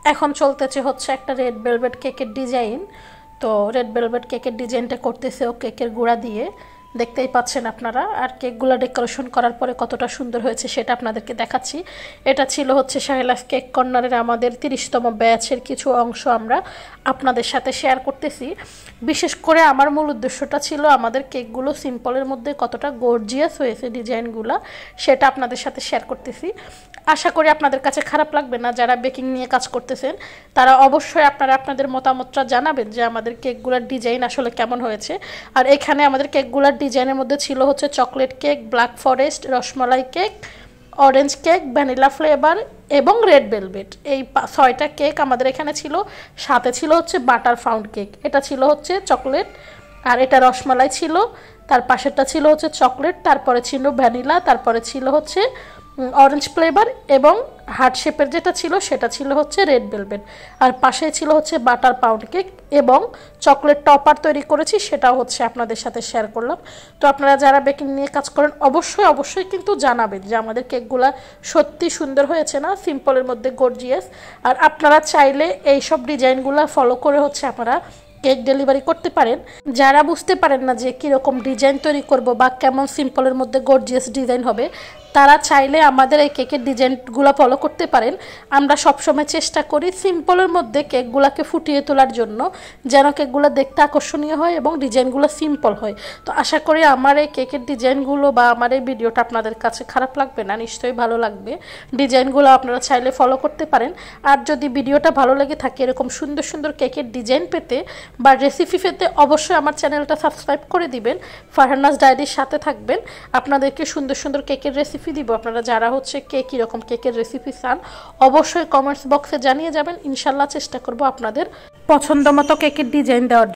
এখন চলতেছে হচ্ছে একটা রেড ভেলভেট কেকের ডিজাইন। তো রেড ভেলভেট কেকের ডিজাইনটা করতেছে ও কেকের গুঁড়া দিয়ে, দেখতেই পাচ্ছেন আপনারা। আর কেকগুলো ডেকোরেশন করার পরে কতটা সুন্দর হয়েছে সেটা আপনাদেরকে দেখাচ্ছি। এটা ছিল হচ্ছে শাহেলাস কেক কর্নারের আমাদের 30তম ব্যাচের কিছু অংশ আমরা আপনাদের সাথে শেয়ার করতেছি। বিশেষ করে আমার মূল উদ্দেশ্যটা ছিল আমাদের কেকগুলো সিম্পলের মধ্যে কতটা গর্জিয়াস হয়েছে ডিজাইনগুলো, সেটা আপনাদের সাথে শেয়ার করতেছি। আশা করি আপনাদের কাছে খারাপ লাগবে না। যারা বেকিং নিয়ে কাজ করতেছেন তারা অবশ্যই আপনারা আপনাদের মতামতটা জানাবেন যে আমাদের কেকগুলোর ডিজাইন আসলে কেমন হয়েছে। আর এখানে আমাদের কেকগুলোর ডিজাইনের মধ্যে ছিল হচ্ছে chocolate cake, black forest, rasmalai cake, orange cake, vanilla flavour এবং রেড ভেলভেট। এই 6টা কেক আমাদের এখানে ছিল। সাথে ছিল হচ্ছে বাটার ফাউন্ড কেক, এটা ছিল হচ্ছে চকলেট, আর এটা রসমালাই ছিল। তার পাশেরটা ছিল হচ্ছে চকলেট, তারপরে ছিল ভ্যানিলা, তারপরে ছিল হচ্ছে অরেঞ্জ ফ্লেভার, এবং হার্ট শেপের যেটা ছিল সেটা ছিল হচ্ছে রেড ভেলভেট। আর পাশে ছিল হচ্ছে বাটার পাউন্ড কেক এবং চকলেট টপার তৈরি করেছি, সেটাও হচ্ছে আপনাদের সাথে শেয়ার করলাম। তো আপনারা যারা বেকিং নিয়ে কাজ করেন অবশ্যই কিন্তু জানাবেন যে আমাদের কেকগুলা সত্যি সুন্দর হয়েছে না, সিম্পলের মধ্যে গর্জিয়াস। আর আপনারা চাইলে এইসব ডিজাইনগুলো ফলো করে হচ্ছে আপনারা কেক ডেলিভারি করতে পারেন। যারা বুঝতে পারেন না যে কীরকম ডিজাইন তৈরি করব বা কেমন সিম্পলের মধ্যে গর্জিয়াস ডিজাইন হবে, তারা চাইলে আমাদের এই কেকের ডিজাইনগুলো ফলো করতে পারেন। আমরা সবসময় চেষ্টা করি সিম্পলের মধ্যে কেকগুলোকে ফুটিয়ে তোলার জন্য, যেন কেকগুলো দেখতে আকর্ষণীয় হয় এবং ডিজাইনগুলো সিম্পল হয়। তো আশা করি আমার এই কেকের ডিজাইনগুলো বা আমার এই ভিডিওটা আপনাদের কাছে খারাপ লাগবে না, নিশ্চয়ই ভালো লাগবে। ডিজাইনগুলো আপনারা চাইলে ফলো করতে পারেন। আর যদি ভিডিওটা ভালো লেগে থাকে এরকম সুন্দর সুন্দর কেকের ডিজাইন পেতে বা রেসিপি পেতে অবশ্যই আমার চ্যানেলটা সাবস্ক্রাইব করে দিবেন। ফারহানাস ডায়েরির সাথে থাকবেন, আপনাদেরকে সুন্দর সুন্দর কেকের রেসিপি দিব। আপনারা যারা হচ্ছে কীরকম কেকের রেসিপি চান অবশ্যই কমেন্টস বক্সে জানিয়ে যাবেন। ইনশাল্লাহ চেষ্টা করব আপনাদের পছন্দ মতো কেকের ডিজাইন দেওয়ার।